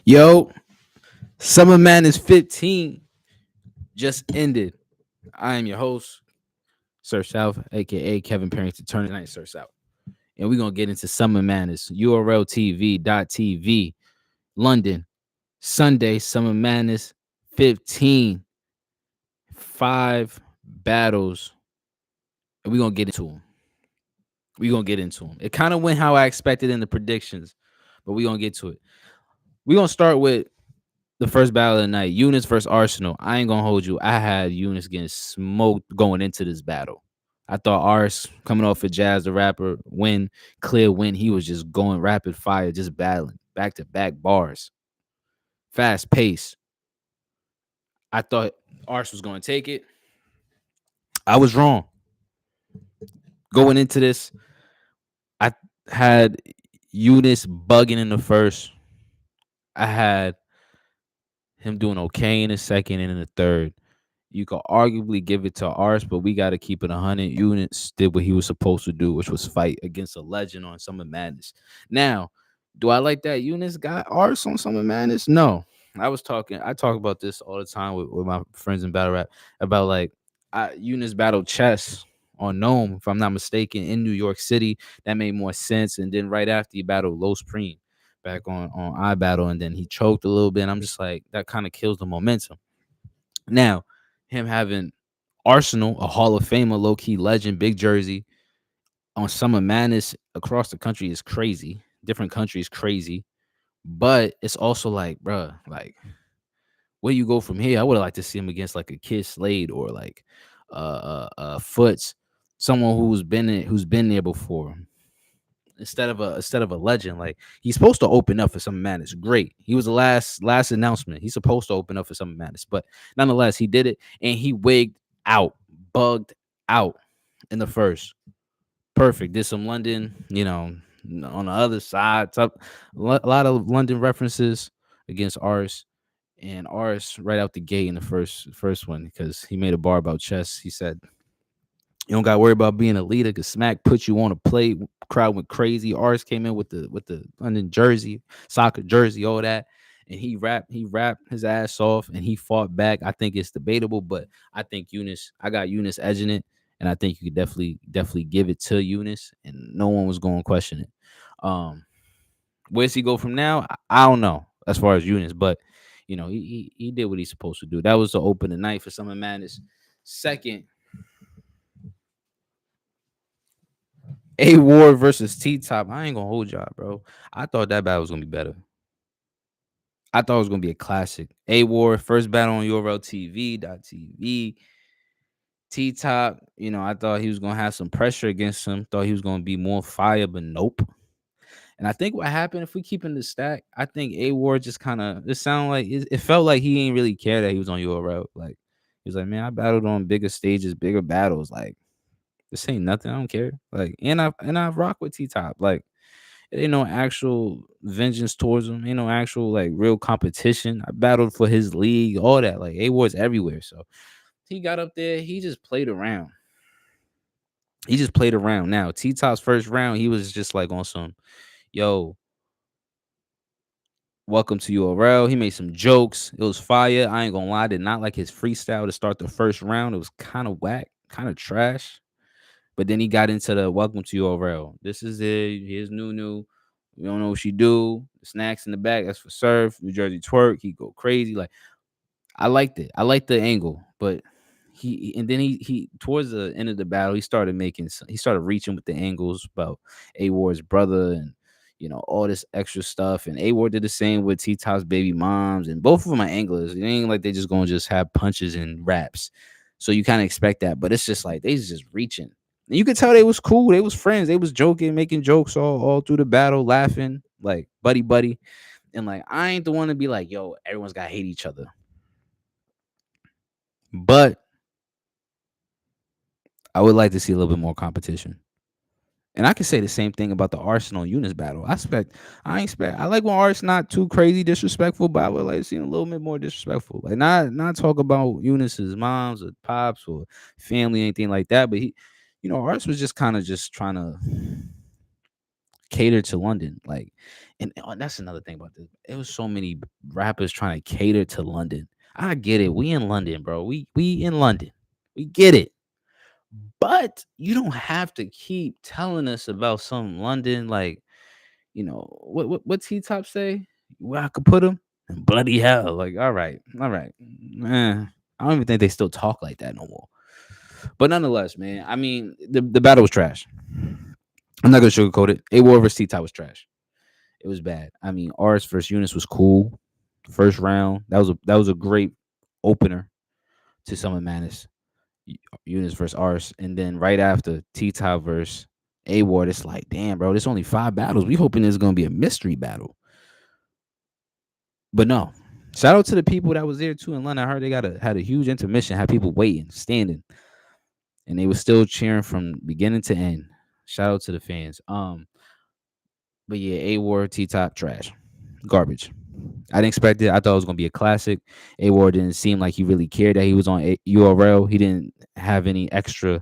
Yo, Summer Madness 15 just ended. I am your host, Sir South, aka Kevin Parrington, turning night Sir South. And we're gonna get into Summer Madness. URLTV.tv, London, Sunday, Summer Madness 15. 5 battles. And we're gonna get into them. We're gonna get into them. It kind of went how I expected in the predictions, but we're gonna get to it. We're gonna start with the first battle of the night, Eunice versus Arsenal. I ain't gonna hold you. I had Eunice getting smoked going into this battle. I thought Ars coming off of Jazz the Rapper clear win. He was just going rapid fire, just battling back to back bars, fast pace. I thought Ars was gonna take it. I was wrong. Going into this, I had Eunice bugging in the first. I had him doing okay in the second and in the third. You could arguably give it to Ars, but we got to keep it 100. Units did what he was supposed to do, which was fight against a legend on Summer Madness. Now, do I like that Eunice got Ars on Summer Madness? No. I talk about this all the time with my friends in battle rap about Eunice battled chess on Gnome, if I'm not mistaken, in New York City. That made more sense. And then right after he battled Low Supreme back on iBattle, and then he choked a little bit. And I'm just like, that kind of kills the momentum. Now, him having Arsenal, a Hall of Famer, low key legend, big Jerzyey on Summer Madness across the country is crazy. Different countries crazy, but it's also like, bruh, like where you go from here? I would have liked to see him against like a Kid Slade or like Foots, someone who's been there before. Instead of a legend, like he's supposed to open up for Summer Madness. Great, he was the last announcement. He's supposed to open up for Summer Madness, but nonetheless, he did it and he wigged out, bugged out in the first. Perfect. Did some London, on the other side. A lot of London references against Ars, and Ars right out the gate in the first one because he made a bar about chess. He said, "You don't got to worry about being a leader because Smack put you on a plate." Crowd went crazy. Ars came in with the London jersey, soccer jersey, all that, and he rapped his ass off, and he fought back. I think it's debatable, but I got Eunice edging it, and I think you could definitely give it to Eunice, and no one was going to question it. Where's he go from now? I don't know as far as Eunice, but he did what he's supposed to do. That was the opening night for Summer Madness. Second, A Ward versus T Top. I ain't gonna hold y'all, bro. I thought that battle was gonna be better. I thought it was gonna be a classic. A Ward, first battle on URLTV.tv. T Top, I thought he was gonna have some pressure against him. Thought he was gonna be more fire, but nope. And I think what happened, if we keep in the stack, I think A Ward just kind of it sounded like it felt like he ain't really care that he was on URL. Like he was like, man, I battled on bigger stages, bigger battles. Like this ain't nothing. I don't care. Like, and I rock with T Top. Like, it ain't no actual vengeance towards him. Ain't no actual like real competition. I battled for his league, all that. Like, A Ward's everywhere. So he got up there. He just played around. Now, T Top's first round, he was just like on some, yo, welcome to URL. He made some jokes. It was fire. I ain't gonna lie. I did not like his freestyle to start the first round. It was kind of whack, kind of trash. But then he got into the welcome to URL. This is it. Here's Nunu. We don't know what she do. Snacks in the back. That's for Surf. New Jersey Twork. He go crazy. Like I liked it. I liked the angle. But he towards the end of the battle, he started reaching with the angles about A Ward's brother and all this extra stuff. And A Ward did the same with T Top's baby moms. And both of them are anglers. It ain't like they just gonna just have punches and raps. So you kind of expect that. But it's just like they just reaching. And you could tell they was cool. They was friends. They was joking, making jokes all through the battle, laughing, like buddy. And like I ain't the one to be like, yo, everyone's gotta hate each other. But I would like to see a little bit more competition. And I can say the same thing about the Arsenal Eunice battle. I like when Art's not too crazy disrespectful, but I would like to see a little bit more disrespectful. Like not talk about Eunice's moms or pops or family, anything like that. But Arts was just kind of just trying to cater to London. Like, and that's another thing about this. It was so many rappers trying to cater to London. I get it. We in London, bro. We in London. We get it. But you don't have to keep telling us about some London, like, what T Top say? Where I could put him? And bloody hell. Like, all right. Man, I don't even think they still talk like that no more. But nonetheless, man, I mean, the battle was trash. I'm not gonna sugarcoat it. A War versus T Top was trash. It was bad. I mean, Rs versus Eunice was cool. First round, that was a great opener to Summer Madness. Eunice versus Rs, and then right after T Top versus A Ward, it's like, damn, bro, there's only 5 battles. We hoping there's gonna be a mystery battle, but no. Shout out to the people that was there too in London. I heard they had a huge intermission, had people waiting, standing, and they were still cheering from beginning to end. Shout out to the fans. But yeah, A Ward, T Top, trash, garbage. I didn't expect it. I thought it was gonna be a classic. A Ward didn't seem like he really cared that he was on URL. He didn't have any extra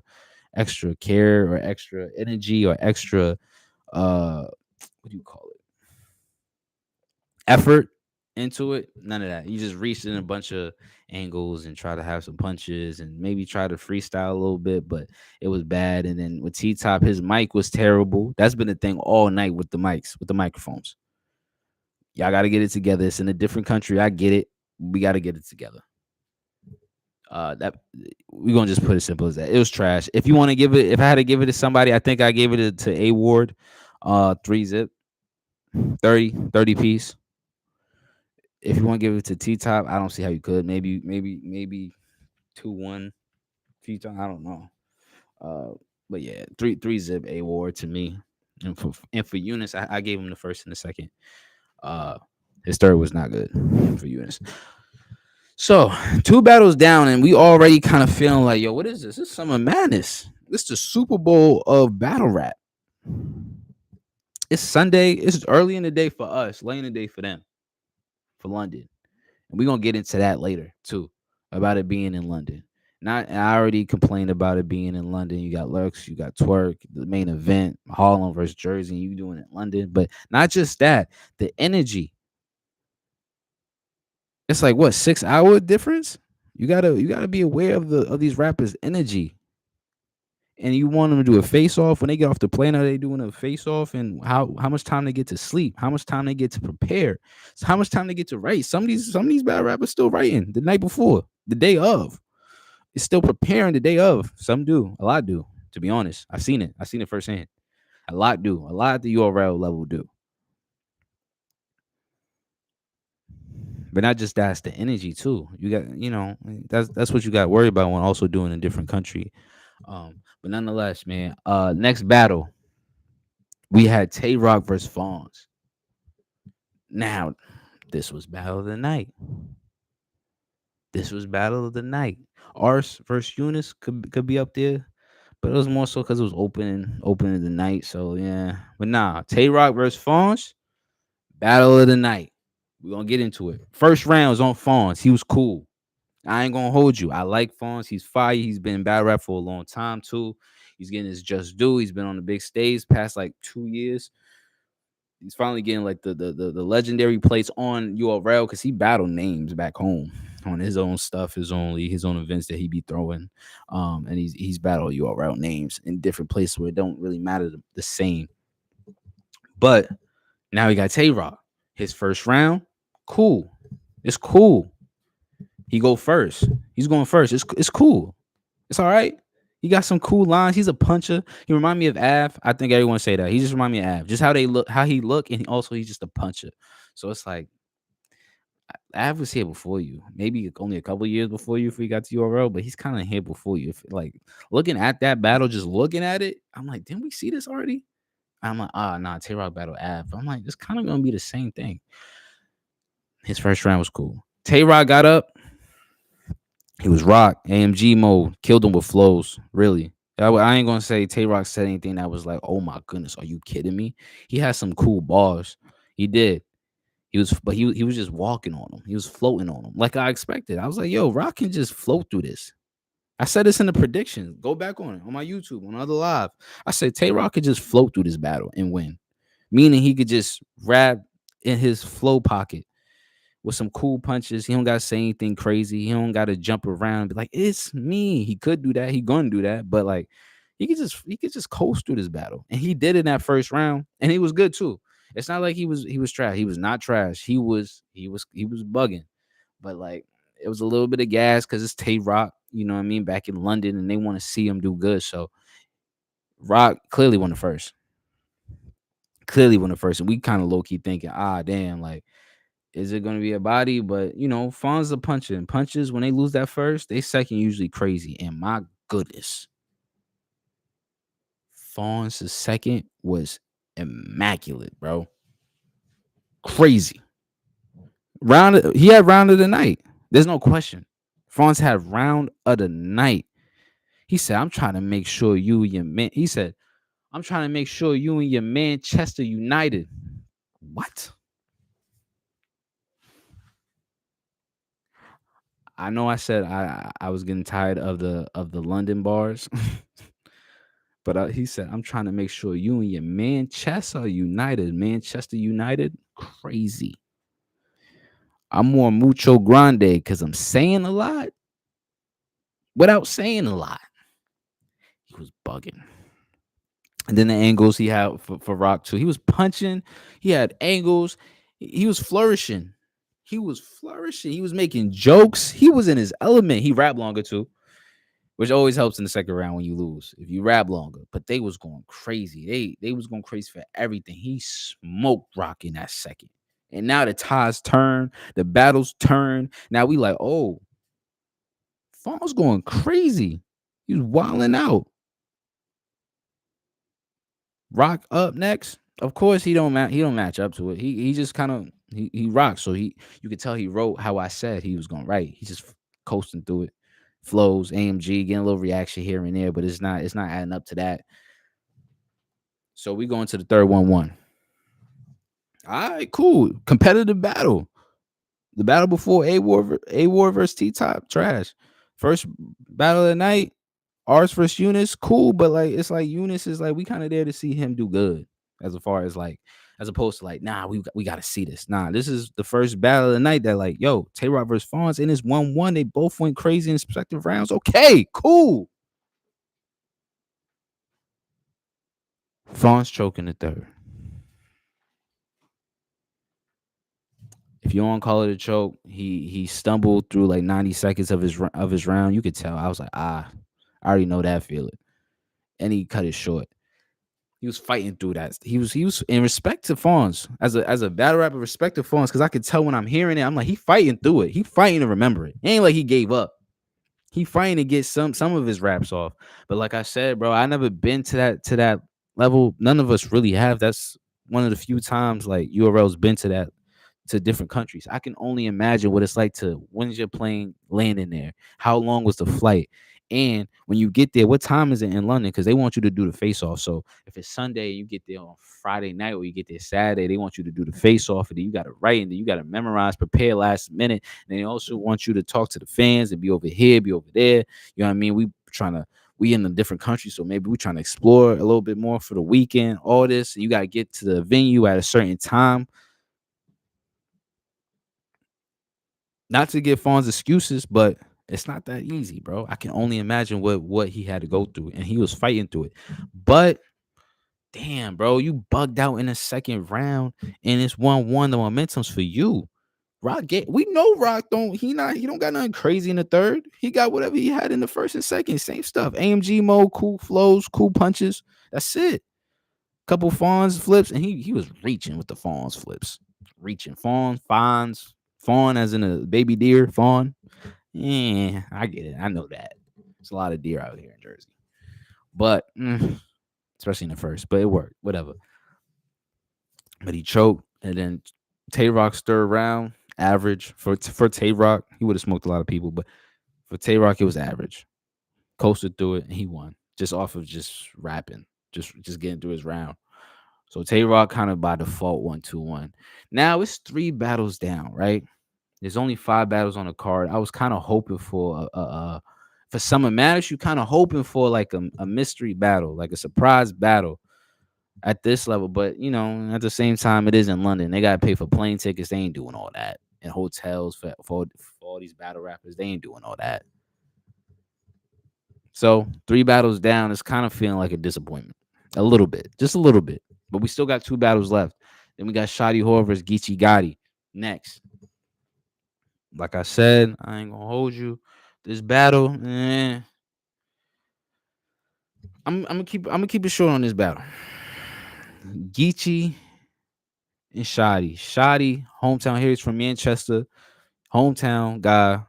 care or extra energy or extra what do you call it, effort into it. None of that. You just reached in a bunch of angles and try to have some punches and maybe try to freestyle a little bit, but it was bad. And then with T Top, his mic was terrible. That's been the thing all night with the mics, with the microphones. Y'all got to get it together. It's in a different country. I get it. We got to get it together. That we're gonna just put it simple as that. It was trash. If you want to give it, if I had to give it to somebody, I think I gave it to A Ward, 3-zip, 30 piece. If you want to give it to T Top, I don't see how you could. Maybe 2-1 T Top. I don't know. But yeah, 3-zip A Ward to me, and for Eunice, I gave him the first and the second. His third was not good for Eunice. So 2 battles down, and we already kind of feeling like, yo, what is this? This is Summer Madness. This is the Super Bowl of battle rap. It's Sunday. It's early in the day for us, late in the day for them, for London. And we're gonna get into that later too, about it being in London. I already complained about it being in London. You got Lurks, you got Twork, the main event, Harlem versus Jerzyey, and you doing it in London. But not just that, the energy. It's like what, 6 hour difference? You gotta be aware of these rappers' energy. And you want them to do a face off when they get off the plane. Are they doing a face off? And how much time they get to sleep? How much time they get to prepare? So how much time they get to write? Some of these bad rappers still writing the night before, the day of. It's still preparing the day of. Some do, a lot do. To be honest, I've seen it firsthand. A lot do. A lot at the URL level do. But not just that, it's the energy too. You got, that's what you got to worry about when also doing a different country. But nonetheless, man, next battle, we had Twork versus Fonz. Now, this was battle of the night. Ars versus Eunice could be up there, but it was more so because it was opening the night. So yeah, but nah, Twork versus Fonz, battle of the night. We're gonna get into it. First round was on Fonz. He was cool. I ain't gonna hold you. I like Fonz. He's fire. He's been in battle rap for a long time too. He's getting his just due. He's been on the big stage past like 2 years. He's finally getting like the legendary plates on URL because he battled names back home on his own stuff, his own events that he be throwing. And he's battled URL names in different places where it don't really matter the same. But now he got Twork. His first round, cool. It's cool. He go first. He's going first. It's cool. It's all right. He got some cool lines. He's a puncher. He remind me of Av. I think everyone say that. He just remind me of Av. Just how he look, and he's just a puncher. So it's like Av was here before you. Maybe only a couple years before you if we got to URL, but he's kind of here before you. If, like looking at that battle, just looking at it, I'm like, didn't we see this already? I'm like, nah, Twork battle Av. I'm like, it's kind of gonna be the same thing. His first round was cool. Twork got up. He was rock, AMG mode, killed him with flows. Really, I ain't gonna say Twork said anything that was like, oh my goodness, are you kidding me? He had some cool bars. He did. He was just walking on them. He was floating on them like I expected. I was like, yo, Rock can just float through this. I said this in the predictions. Go back on it on my YouTube, on other live. I said Twork could just float through this battle and win meaning he could just rap in his flow pocket with some cool punches. He don't gotta say anything crazy. He don't gotta jump around and be like, it's me. He could do that. He gonna do that. But like he could just coast through this battle. And he did in that first round. And he was good too. It's not like he was trash. He was not trash. He was bugging. But like it was a little bit of gas because it's Tay Rock, you know what I mean, back in London, and they want to see him do good. So Rock clearly won the first. Clearly won the first. And we kind of low key thinking, damn, like is it going to be a body? But Fawn's a puncher, and punches when they lose that first, they second usually crazy. And my goodness, Fawn's second was immaculate, bro. Crazy. He had round of the night. There's no question. Fawn's had round of the night. He said, I'm trying to make sure you and your man. He said, I'm trying to make sure you and your Manchester United. What? I know I said I was getting tired of the London bars, but he said I'm trying to make sure you and your Manchester United, crazy. I'm more mucho grande because I'm saying a lot without saying a lot. He was bugging. And then the angles he had for Rock too. He was punching. He had angles. He was flourishing. He was making jokes. He was in his element. He rapped longer too, which always helps in the second round when you lose if you rap longer. But they was going crazy. They was going crazy for everything. He smoked Rock in that second. And now the ties turn, the battles turn. Now we like, oh, Fawn's going crazy. He was wilding out. Rock up next. Of course, he don't match up to it. He just kind of he rocks. So you could tell he wrote how I said he was gonna write. He's just coasting through it. Flows, AMG, getting a little reaction here and there, but it's not adding up to that. So we go into the third 1-1. All right, cool. Competitive battle. The battle before A War versus T Top, trash. First battle of the night, ours versus Eunice, cool, but like it's like Eunice is like we kind of there to see him do good, as far as like, as opposed to like, nah, we got to see this. Nah, this is the first battle of the night that like, yo, Tay Rock versus Fonz in this 1-1. They both went crazy in respective rounds. Okay, cool. Fonz choking the third. If you don't call it a choke, he stumbled through like 90 seconds of his round. You could tell. I was like, I already know that feeling. And he cut it short. He was fighting through that. He was in respect to Fonz as a battle rapper, respect to Fonz, because I could tell when I'm hearing it, I'm like, he fighting through it. He fighting to remember it. It ain't like he gave up. He fighting to get some of his raps off. But like I said, bro, I never been to that level. None of us really have. That's one of the few times like URL's been to that, to different countries. I can only imagine what it's like to, when's your plane landing there? How long was the flight? And when you get there, what time is it in London? Because they want you to do the face off. So if it's Sunday, you get there on Friday night, or you get there Saturday, they want you to do the face off. And then you got to write, and then you got to memorize, prepare last minute. And they also want you to talk to the fans and be over here, be over there. You know what I mean? We in a different country, so maybe we're trying to explore a little bit more for the weekend. All this, and you got to get to the venue at a certain time. Not to give Fonz excuses, but it's not that easy, bro. I can only imagine what he had to go through, and he was fighting through it. But damn, bro, you bugged out in the second round, and it's 1-1. The momentum's for you. We know Rock he don't got nothing crazy in the third. He got whatever he had in the first and second. Same stuff. AMG mode, cool flows, cool punches. That's it. Couple Fonz flips, and he was reaching with the Fonz flips. Reaching. Fawn as in a baby deer, fawn. Yeah, I get it. I know that. There's a lot of deer out here in Jersey. But especially in the first. But it worked. Whatever. But he choked. And then Tay Rock's third round, average. For Tay Rock, he would have smoked a lot of people. But for Tay Rock, it was average. Coasted through it, and he won. Just off of just rapping. Just getting through his round. So Tay Rock kind of by default 1-2-1. Now it's 3 battles down, right? There's only 5 battles on the card. I was kind of hoping for for Summer Madness. You kind of hoping for like a mystery battle, like a surprise battle. at this level. But at the same time, it is in London. They gotta pay for plane tickets. They ain't doing all that. And hotels for all these battle rappers. They ain't doing all that. So 3 battles down is kind of feeling like a disappointment. A little bit. Just a little bit. But we still got 2 battles left. Then we got Shotty Horror versus Geechee Gotti next. Like I said, I ain't gonna hold you. This battle, I'm gonna keep it short on this battle. Geechee and Shotty. Shotty, hometown here. He's from Manchester, hometown guy.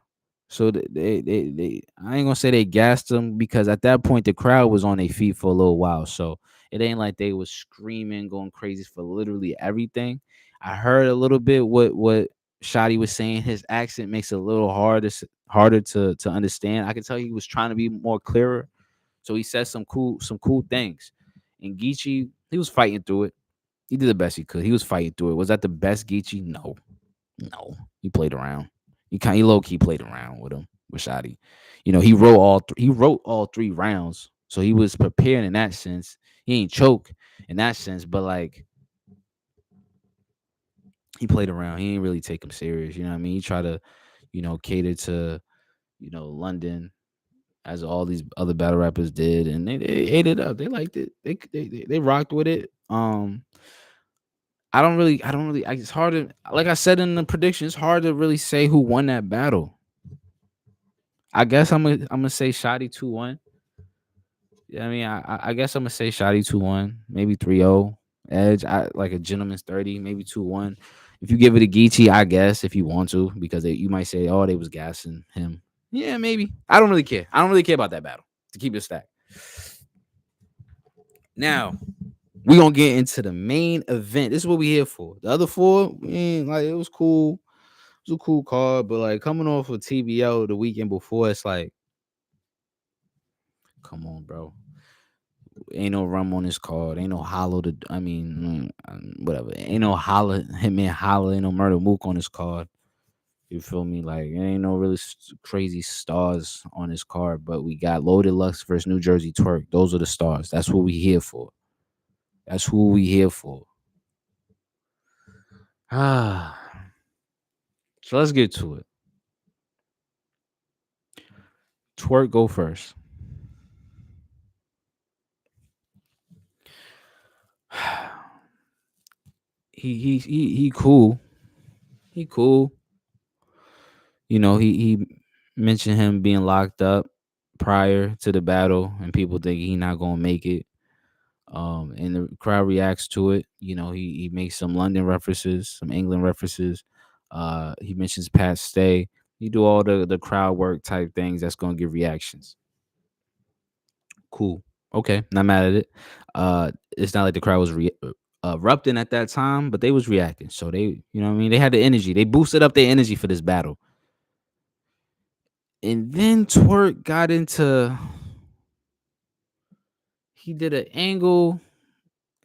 So they I ain't gonna say they gassed him because at that point the crowd was on their feet for a little while. So it ain't like they was screaming, going crazy for literally everything. I heard a little bit what Shotty was saying. His accent makes it a little harder to understand. I can tell he was trying to be more clearer. So he said some cool things. And Geechee, he was fighting through it. He did the best he could. He was fighting through it. Was that the best Geechee? No. No. He played around. He low key played around with him with Shotty. He wrote all 3 rounds. So he was prepared in that sense. He ain't choke in that sense, but like he played around. He ain't really take him serious. You know what I mean? He tried to, cater to, London as all these other battle rappers did, and they ate it up. They liked it. They rocked with it. I don't really. It's hard to, like I said in the prediction, it's hard to really say who won that battle. I guess I'm gonna say Shotty 2-1. Yeah, I mean, I guess I'm gonna say Shotty 2-1, maybe 3-0. Edge, like a gentleman's 30, maybe 2-1. If you give it a Geechee, I guess if you want to, because you might say, oh, they was gassing him. Yeah, maybe. I don't really care. I don't really care about that battle. To keep it stacked. Now we gonna get into the main event. This is what we here for. The other 4, like it was cool. It was a cool card, but like coming off of TBO the weekend before, it's like, come on, bro. Ain't no rum on this card. Ain't no hollow. Whatever. Ain't no holla. Hitman holla. Ain't no murder mook on this card. You feel me? Like, ain't no really crazy stars on this card. But we got Loaded Lux versus New Jersey Twork. Those are the stars. That's what we here for. That's who we here for. Ah. So let's get to it. Twork go first. He cool. He cool. He mentioned him being locked up prior to the battle, and people think he not gonna make it. And the crowd reacts to it. He makes some London references, some England references. He mentions Pat Stay. He do all the crowd work type things that's gonna give reactions. Cool. Okay, not mad at it. It's not like the crowd was erupting at that time, but they was reacting. So they, what I mean, they had the energy. They boosted up their energy for this battle. And then Twork got into. He did an angle.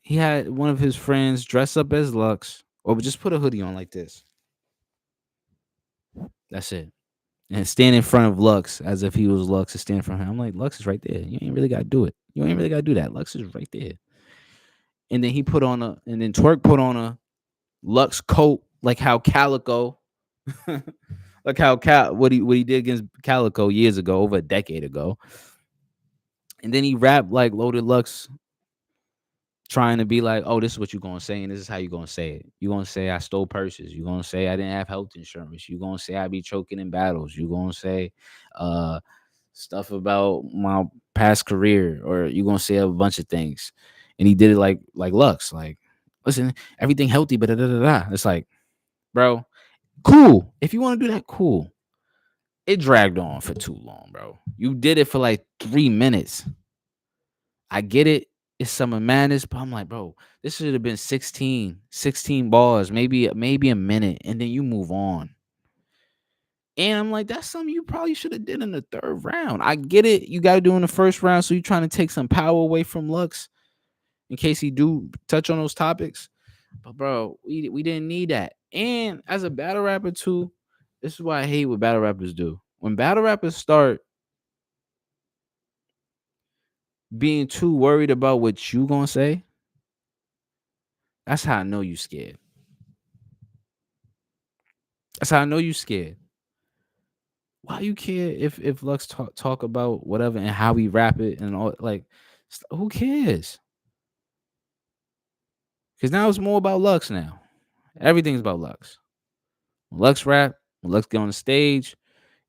He had one of his friends dress up as Lux, or just put a hoodie on like this. That's it. And stand in front of Lux as if he was Lux and stand in front of him. I'm like, Lux is right there. You ain't really got to do it. You ain't really got to do that. Lux is right there. And then Twork put on a Lux coat, like how Calico, like how what he did against Calico years ago, over a decade ago. And then he rapped like Loaded Lux, trying to be like, oh, this is what you're gonna say, and this is how you're gonna say it. You're gonna say I stole purses. You're gonna say I didn't have health insurance. You're gonna say I be choking in battles. You're gonna say stuff about my past career, or you're gonna say a bunch of things. And he did it like Lux, like, listen, everything healthy, but da, da, da, da. It's like, bro, cool. If you want to do that, cool. It dragged on for too long, bro. You did it for like 3 minutes. I get it. It's Summer Madness, but I'm like, bro, this should have been 16 bars, maybe a minute, and then you move on. And I'm like, that's something you probably should have did in the 3rd round. I get it. You got to do in the 1st round, so you're trying to take some power away from Lux in case he do touch on those topics. But bro, we didn't need that. And as a battle rapper too, this is why I hate what battle rappers do. When battle rappers start being too worried about what you gonna say, That's how I know you scared. That's how I know you scared. Why you care if Lux talk about whatever and how we rap it and all like who cares? Because now it's more about Lux now. Everything's about Lux. When Lux rap, when Lux get on the stage,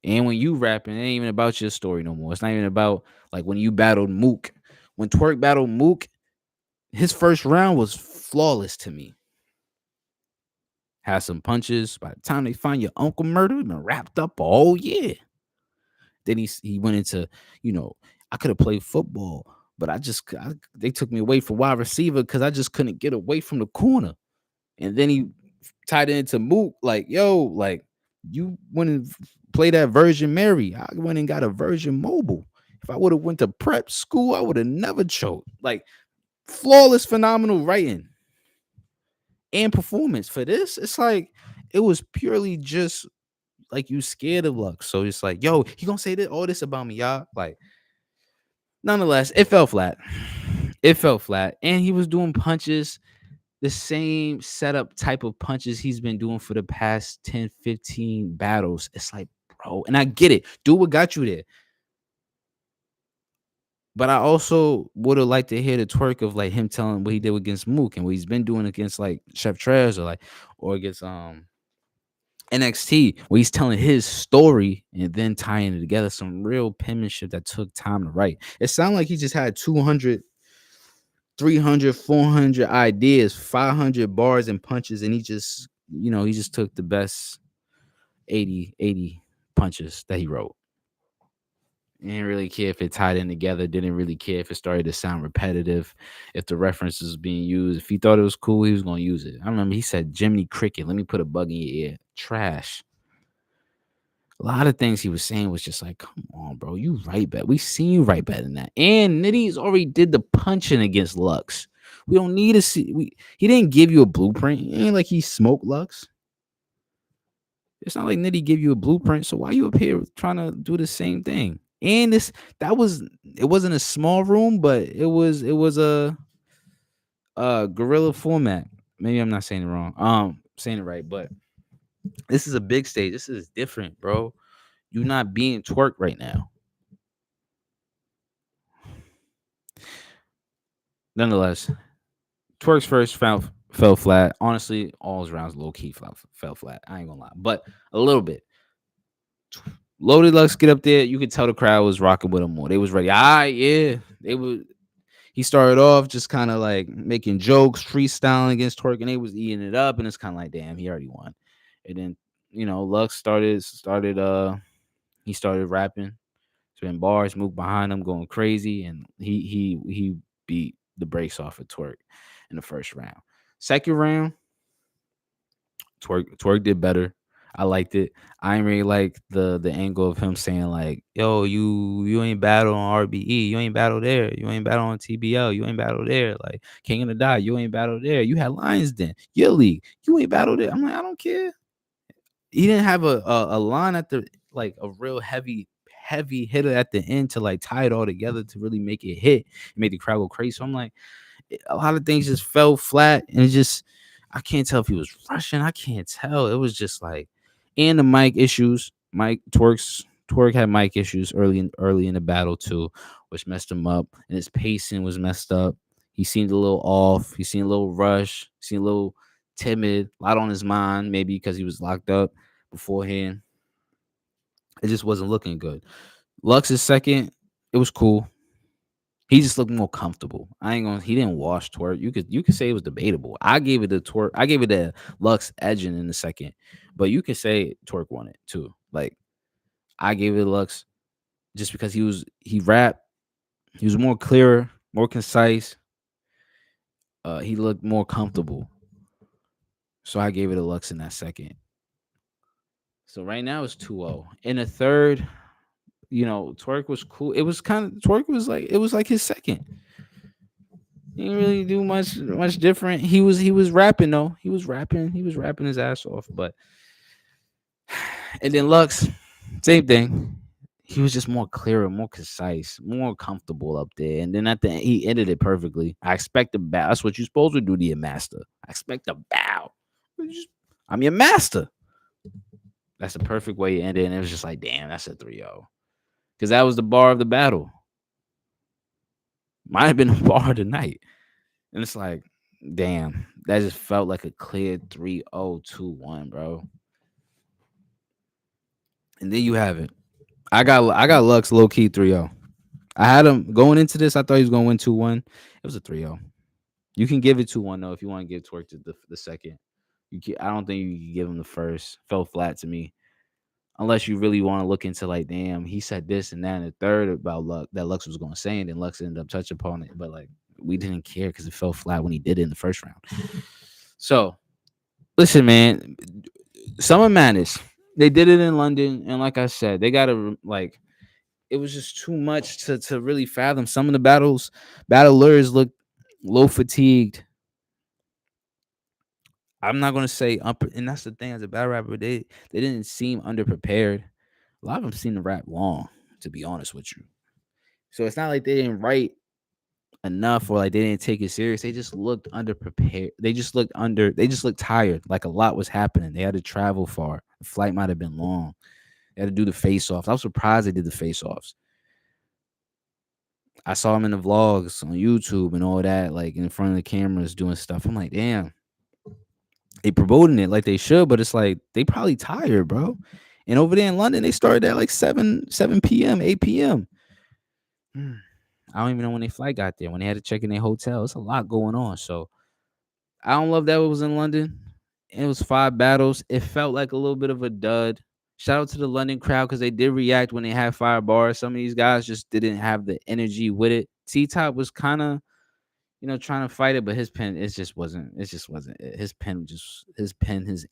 and when you rapping, it ain't even about your story no more. It's not even about like when you battled Mook. When Twork battled Mook, his first round was flawless to me. Had some punches. By the time they find your uncle murdered, been wrapped up all year. Then he went into, you know, I could have played football, but they took me away from wide receiver because I just couldn't get away from the corner. And then he tied it into Mook, like, yo, like you went and played that Virgin Mary. I went and got a Virgin Mobile. If I would have went to prep school, I would have never choked. Like flawless, phenomenal writing and performance. For this, it's like it was purely just like you scared of Lux. So it's like, yo, he gonna say all this about me, y'all. Like, nonetheless, it fell flat. It fell flat. And he was doing punches, the same setup type of punches he's been doing for the past 10, 15 battles. It's like, bro, and I get it. Do what got you there. But I also would have liked to hear the twerk of like him telling what he did against Mook and what he's been doing against like Chef Trez or against NXT, where he's telling his story and then tying it together. Some real penmanship that took time to write. It sounded like he just had 200, 300, 400 ideas, 500 bars and punches, and he just took the best 80 punches that he wrote. Didn't really care if it tied in together. Didn't really care if it started to sound repetitive. If the references being used, if he thought it was cool, he was gonna use it. I remember he said Jiminy Cricket. Let me put a bug in your ear. Trash. A lot of things he was saying was just like, come on, bro, you write better. We seen you write better than that. And Nitty's already did the punching against Lux. We don't need to see. He didn't give you a blueprint. It ain't like he smoked Lux. It's not like Nitty give you a blueprint. So why you up here trying to do the same thing? And it wasn't a small room, but it was a guerrilla format. Maybe I'm not saying it wrong. Saying it right, but this is a big stage. This is different, bro. You're not being Twork right now. Nonetheless, Twork's first fell flat. Honestly, all his rounds low key fell flat. I ain't gonna lie, but a little bit. Loaded Lux get up there. You could tell the crowd was rocking with him more. They was ready. Yeah. They would. He started off just kind of like making jokes, freestyling against Twork, and they was eating it up. And it's kind of like, damn, he already won. And then Lux started. He started rapping, spitting bars, moved behind him, going crazy, and he beat the brakes off of Twork in the first round. Second round, Twork did better. I liked it. I ain't really like the angle of him saying like, "Yo, you ain't battle on RBE, you ain't battle there, you ain't battle on TBL, you ain't battle there, like King of the Dot, you ain't battle there. You had Lions Den, your league, you ain't battle there." I'm like, I don't care. He didn't have a line at the like a real heavy hitter at the end to like tie it all together to really make it hit, make the crowd go crazy. So I'm like, a lot of things just fell flat, and it just I can't tell if he was rushing. I can't tell. It was just like, and the mic issues. Twork had mic issues early in the battle too, which messed him up, and his pacing was messed up. He seemed a little off. He seemed a little rushed. He seemed a little timid. A lot on his mind, maybe because he was locked up beforehand. It just wasn't looking good. Lux's second, it was cool. He just looked more comfortable. He didn't wash Twork. You could say it was debatable. I gave it a Twork. I gave it a Lux edging in the second. But you could say Twork won it too. Like I gave it a Lux just because he rapped. He was more clearer, more concise. He looked more comfortable. So I gave it a Lux in that second. So right now it's 2-0. In the third, Twork was cool. Twork was like his second. He didn't really do much different. He was rapping though. He was rapping his ass off. But and then Lux, same thing. he was just more clearer, more concise, more comfortable up there. And then at the end, he ended it perfectly. I expect a bow. That's what you're supposed to do to your master. I expect a bow. I'm your master. That's the perfect way to end it. And it was just like, damn, that's a 3-0. Because that was the bar of the battle. Might have been the bar of the night. And it's like, damn, that just felt like a clear 3-0, 2-1, bro. And then you have it. I got Lux low key 3-0. I had him going into this. I thought he was going to win 2-1. It was a 3-0. You can give it 2-1 though if you want to give Twork to the second. I don't think you can give him the first. Fell flat to me. Unless you really want to look into like, damn, he said this and that and the third about Lux was going to say, and then Lux ended up touching upon it. But like, we didn't care because it fell flat when he did it in the first round. So, listen, man, Summer Madness, they did it in London, and like I said, they got to like. It was just too much to really fathom. Some of the battlers looked low fatigued. I'm not gonna say and that's the thing as a battle rapper, they didn't seem underprepared. A lot of them seem to rap long, to be honest with you. So it's not like they didn't write enough or like they didn't take it serious. They just looked underprepared. They just looked tired. Like a lot was happening. They had to travel far. The flight might have been long. They had to do the face-offs. I was surprised they did the face-offs. I saw them in the vlogs on YouTube and all that, like in front of the cameras doing stuff. I'm like, damn, they promoting it like they should, but it's like they probably tired, bro. And over there in London, they started at like 7 p.m., 8 p.m. I don't even know when their flight got there, when they had to check in their hotel. It's a lot going on. So I don't love that it was in London. It was 5 battles. It felt like a little bit of a dud. Shout out to the London crowd because they did react when they had 5 bars. Some of these guys just didn't have the energy with it. T-Top was kind of, trying to fight it, but his pen, it just wasn't it. His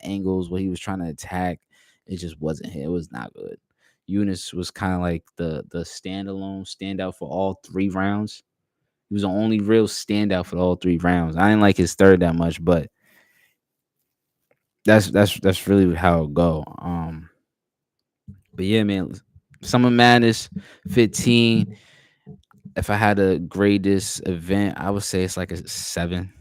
angles, what he was trying to attack, it just wasn't it. It was not good. Eunice was kind of like the standout for all 3 rounds. He was the only real standout for all 3 rounds. I didn't like his third that much, but that's really how it go. But yeah, man, Summer Madness 15. If I had to grade this event, I would say it's like a 7.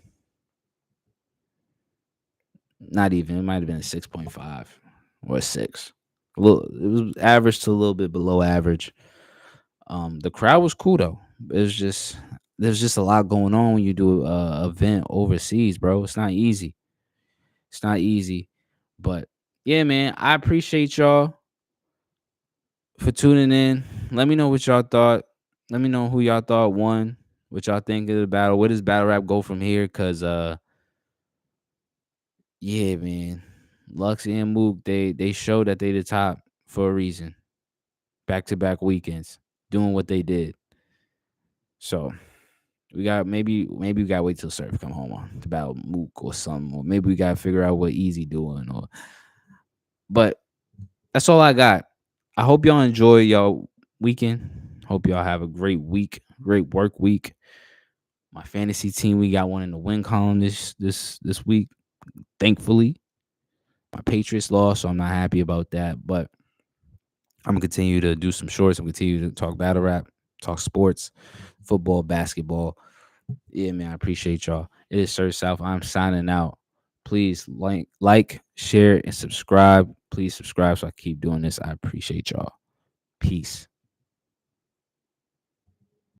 Not even. It might have been a 6.5 or a 6. A little, it was average to a little bit below average. The crowd was cool though. There's just a lot going on when you do a event overseas, bro. It's not easy. It's not easy. But yeah, man, I appreciate y'all for tuning in. Let me know what y'all thought. Let me know who y'all thought won. What y'all think of the battle. Where does battle rap go from here? Cause yeah, man. Lux and Mook, they show that they the top for a reason. Back to back weekends, doing what they did. So we got maybe we gotta wait till Surf come home on to battle Mook or something, or maybe we gotta figure out what Easy doing. But that's all I got. I hope y'all enjoy y'all weekend. Hope y'all have a great week, great work week. My fantasy team, we got one in the win column this week. Thankfully, my Patriots lost, so I'm not happy about that. But I'm gonna continue to do some shorts. I'm gonna continue to talk battle rap, talk sports, football, basketball. Yeah, man, I appreciate y'all. It is Sir South. I'm signing out. Please like, share, and subscribe. Please subscribe so I keep doing this. I appreciate y'all. Peace.